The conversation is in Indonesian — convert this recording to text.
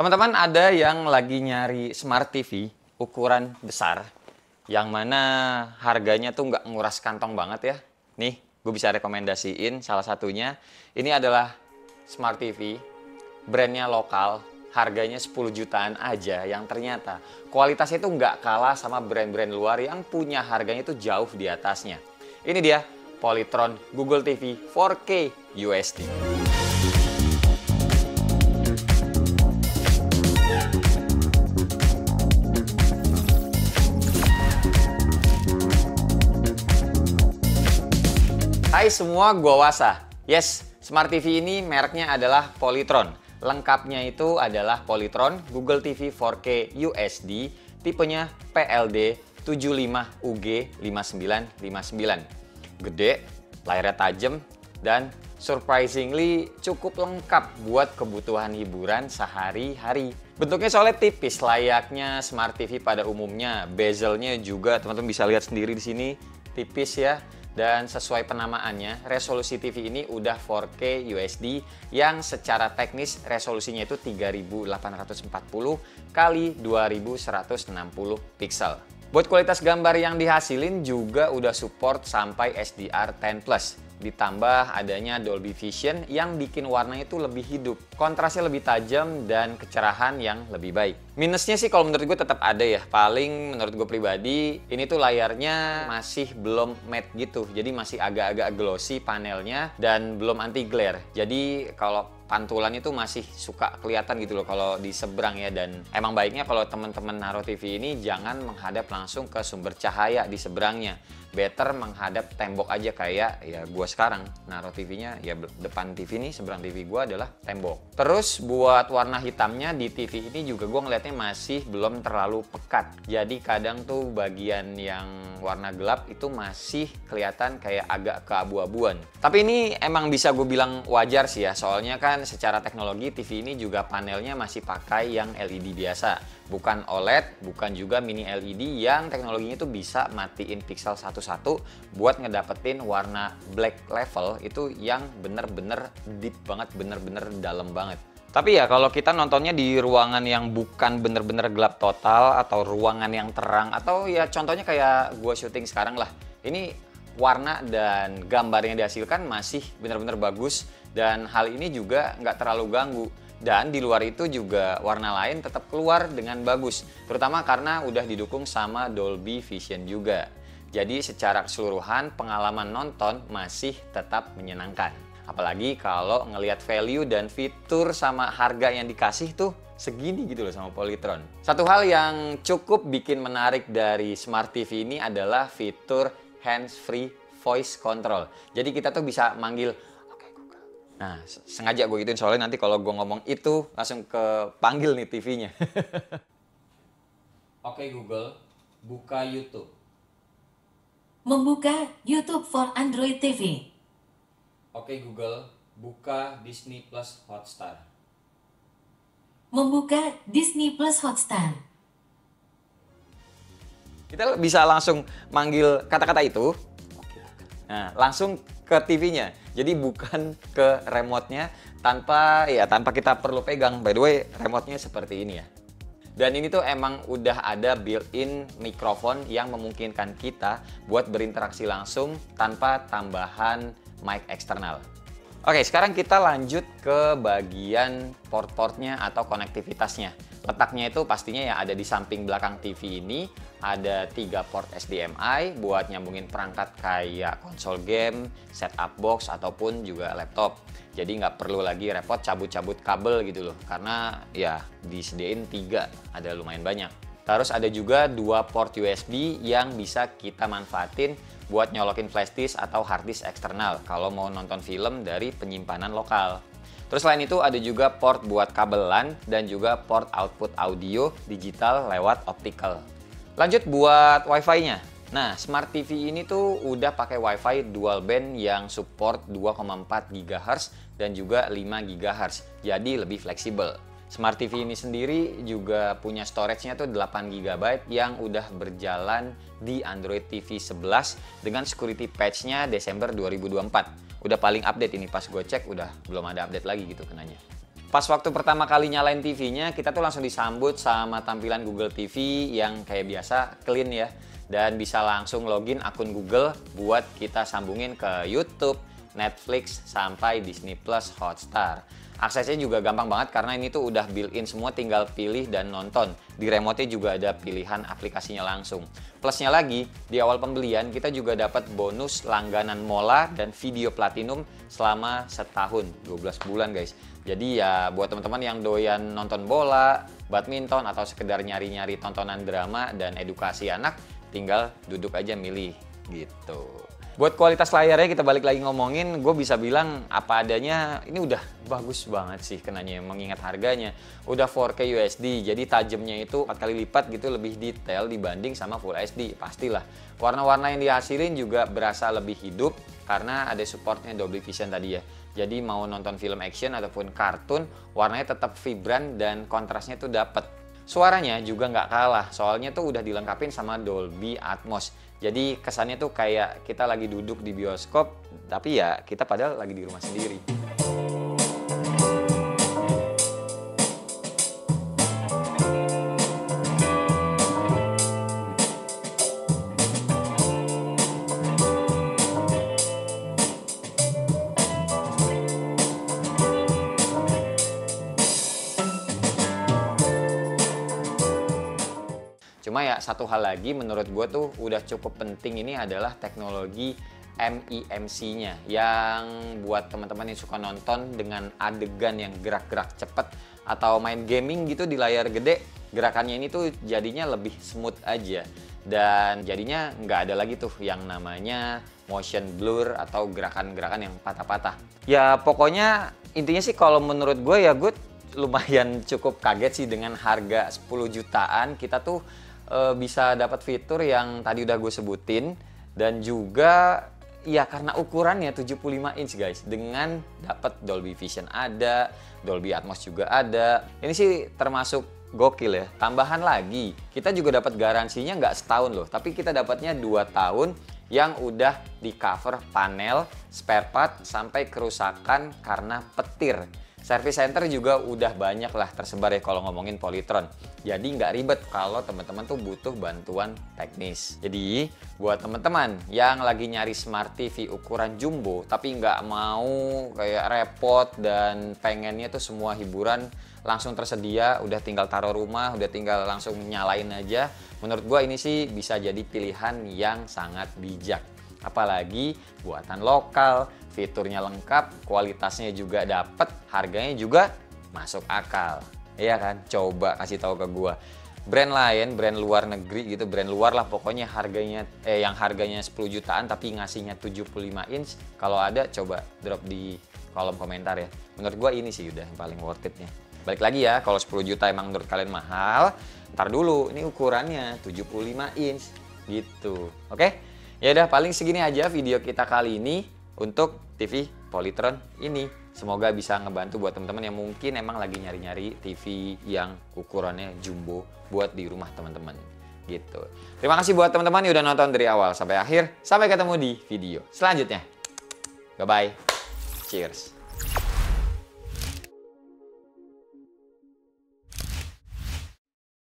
Teman-teman, ada yang lagi nyari Smart TV ukuran besar, yang mana harganya tuh nggak nguras kantong banget ya. Nih, gue bisa rekomendasiin salah satunya. Ini adalah Smart TV, brandnya lokal, harganya 10 jutaan aja, yang ternyata kualitasnya itu nggak kalah sama brand-brand luar yang punya harganya itu jauh di atasnya. Ini dia, Polytron Google TV 4K UHD. Hai semua, gua Wasa. Yes, Smart TV ini mereknya adalah Polytron. Lengkapnya itu adalah Polytron Google TV 4K UHD, tipenya PLD 75UG5959. Gede, layarnya tajam, dan surprisingly cukup lengkap buat kebutuhan hiburan sehari-hari. Bentuknya soalnya tipis, layaknya Smart TV pada umumnya. Bezelnya juga teman-teman bisa lihat sendiri di sini, tipis ya. Dan sesuai penamaannya, resolusi TV ini udah 4K UHD yang secara teknis resolusinya itu 3840 kali 2160 pixel. Buat kualitas gambar yang dihasilin juga udah support sampai SDR10+. Ditambah adanya Dolby Vision yang bikin warnanya itu lebih hidup, kontrasnya lebih tajam, dan kecerahan yang lebih baik. Minusnya sih kalau menurut gue tetap ada ya. Paling menurut gue pribadi, ini tuh layarnya masih belum matte gitu. Jadi masih agak-agak glossy panelnya dan belum anti glare. Jadi kalau pantulan itu masih suka kelihatan gitu loh kalau di seberang ya. Dan emang baiknya kalau teman-teman naruh TV ini jangan menghadap langsung ke sumber cahaya di seberangnya. Better menghadap tembok aja, kayak ya gua sekarang naruh TV-nya ya depan TV nih, seberang TV gua adalah tembok. Terus buat warna hitamnya di TV ini juga gua ngeliatnya masih belum terlalu pekat. Jadi kadang tuh bagian yang warna gelap itu masih kelihatan kayak agak keabu-abuan. Tapi ini emang bisa gue bilang wajar sih ya, soalnya kan secara teknologi TV ini juga panelnya masih pakai yang LED biasa, bukan OLED, bukan juga mini LED yang teknologinya itu bisa matiin pixel satu-satu buat ngedapetin warna black level itu yang bener-bener deep banget, bener-bener dalam banget. Tapi ya kalau kita nontonnya di ruangan yang bukan bener-bener gelap total atau ruangan yang terang, atau ya contohnya kayak gua syuting sekarang lah, ini warna dan gambar yang dihasilkan masih bener-bener bagus, dan hal ini juga nggak terlalu ganggu. Dan di luar itu juga warna lain tetap keluar dengan bagus, terutama karena udah didukung sama Dolby Vision juga. Jadi secara keseluruhan pengalaman nonton masih tetap menyenangkan. Apalagi kalau ngelihat value dan fitur sama harga yang dikasih tuh segini gitu loh sama Polytron. Satu hal yang cukup bikin menarik dari Smart TV ini adalah fitur hands-free voice control. Jadi kita tuh bisa manggil, "Oke Google." Nah, sengaja gue gituin soalnya nanti kalau gue ngomong itu langsung kepanggil nih TV-nya. Oke Google, buka YouTube. Membuka YouTube for Android TV. Oke Google, buka Disney Plus Hotstar. Membuka Disney Plus Hotstar. Kita bisa langsung manggil kata-kata itu. Nah, langsung ke TV-nya. Jadi bukan ke remote-nya tanpa kita perlu pegang. By the way, remote-nya seperti ini ya. Dan ini tuh emang udah ada built-in mikrofon yang memungkinkan kita buat berinteraksi langsung tanpa tambahan mic eksternal. Oke, sekarang kita lanjut ke bagian port-portnya atau konektivitasnya. Letaknya itu pastinya ya ada di samping belakang TV ini. Ada 3 port HDMI buat nyambungin perangkat kayak konsol game, set-up box, ataupun juga laptop. Jadi nggak perlu lagi repot cabut-cabut kabel gitu loh, karena ya disediain 3, ada lumayan banyak. Terus ada juga 2 port USB yang bisa kita manfaatin buat nyolokin flash disk atau hard disk eksternal kalau mau nonton film dari penyimpanan lokal. Terus selain itu ada juga port buat kabel LAN dan juga port output audio digital lewat optical. Lanjut buat Wi-Fi-nya. Nah, Smart TV ini tuh udah pakai Wi-Fi dual band yang support 2,4 GHz dan juga 5 GHz. Jadi lebih fleksibel. Smart TV ini sendiri juga punya storage-nya tuh 8 GB yang udah berjalan di Android TV 11 dengan security patch-nya Desember 2024. Udah paling update ini, pas gue cek udah belum ada update lagi gitu kenanya. Pas waktu pertama kali nyalain TV-nya, kita tuh langsung disambut sama tampilan Google TV yang kayak biasa clean ya. Dan bisa langsung login akun Google buat kita sambungin ke YouTube, Netflix, sampai Disney Plus Hotstar. Aksesnya juga gampang banget karena ini tuh udah built-in semua, tinggal pilih dan nonton. Di remote-nya juga ada pilihan aplikasinya langsung. Plusnya lagi, di awal pembelian kita juga dapat bonus langganan Mola dan video platinum selama setahun, 12 bulan guys. Jadi ya buat teman-teman yang doyan nonton bola, badminton, atau sekedar nyari-nyari tontonan drama dan edukasi anak, tinggal duduk aja milih gitu. Buat kualitas layarnya kita balik lagi ngomongin, gue bisa bilang apa adanya, ini udah bagus banget sih kenanya mengingat harganya. Udah 4K UHD, jadi tajamnya itu 4 kali lipat gitu, lebih detail dibanding sama Full HD, pastilah. Warna-warna yang dihasilin juga berasa lebih hidup karena ada supportnya Dolby Vision tadi ya. Jadi mau nonton film action ataupun kartun, warnanya tetap vibran dan kontrasnya tuh dapet. Suaranya juga nggak kalah, soalnya tuh udah dilengkapin sama Dolby Atmos. Jadi kesannya tuh kayak kita lagi duduk di bioskop, tapi ya kita padahal lagi di rumah sendiri. Cuma ya satu hal lagi menurut gue tuh udah cukup penting, ini adalah teknologi MEMC-nya yang buat teman-teman yang suka nonton dengan adegan yang gerak-gerak cepet atau main gaming gitu di layar gede, gerakannya ini tuh jadinya lebih smooth aja dan jadinya nggak ada lagi tuh yang namanya motion blur atau gerakan-gerakan yang patah-patah. Ya pokoknya intinya sih kalau menurut gue ya gue lumayan cukup kaget sih dengan harga 10 jutaan kita tuh bisa dapat fitur yang tadi udah gue sebutin, dan juga ya karena ukurannya 75 inch guys, dengan dapat Dolby Vision ada, Dolby Atmos juga ada. Ini sih termasuk gokil ya. Tambahan lagi, kita juga dapat garansinya nggak setahun loh, tapi kita dapatnya 2 tahun yang udah di cover panel, spare part, sampai kerusakan karena petir. Service center juga udah banyak lah tersebar ya kalau ngomongin Polytron. Jadi nggak ribet kalau teman-teman tuh butuh bantuan teknis. Jadi buat teman-teman yang lagi nyari Smart TV ukuran jumbo tapi nggak mau kayak repot dan pengennya tuh semua hiburan langsung tersedia, udah tinggal taruh rumah, udah tinggal langsung nyalain aja. Menurut gua ini sih bisa jadi pilihan yang sangat bijak. Apalagi buatan lokal, fiturnya lengkap, kualitasnya juga dapet, harganya juga masuk akal. Iya kan? Coba kasih tahu ke gua. Brand lain, brand luar negeri gitu, brand luar lah pokoknya harganya yang harganya 10 jutaan tapi ngasihnya 75 inch. Kalau ada coba drop di kolom komentar ya. Menurut gua ini sih udah yang paling worth it-nya. Balik lagi ya, kalau 10 juta emang menurut kalian mahal, ntar dulu ini ukurannya 75 inch gitu. Oke? Ya udah paling segini aja video kita kali ini untuk TV Polytron ini. Semoga bisa ngebantu buat teman-teman yang mungkin emang lagi nyari-nyari TV yang ukurannya jumbo buat di rumah teman-teman gitu. Terima kasih buat teman-teman yang udah nonton dari awal sampai akhir. Sampai ketemu di video selanjutnya. Bye-bye. Cheers.